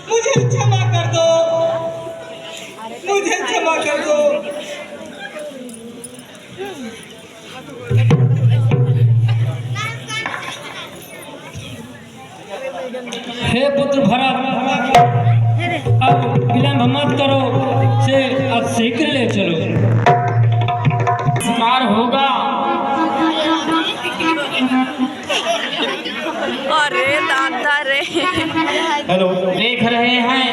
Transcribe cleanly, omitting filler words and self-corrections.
मुझे क्षमा कर दो, मुझे क्षमा कर दो। हे पुत्र भरत, अब विलंब मत करो, से अब शीघ्र ले चलो, शिकार होगा। अरे दादा रे, हेलो, देख रहे हैं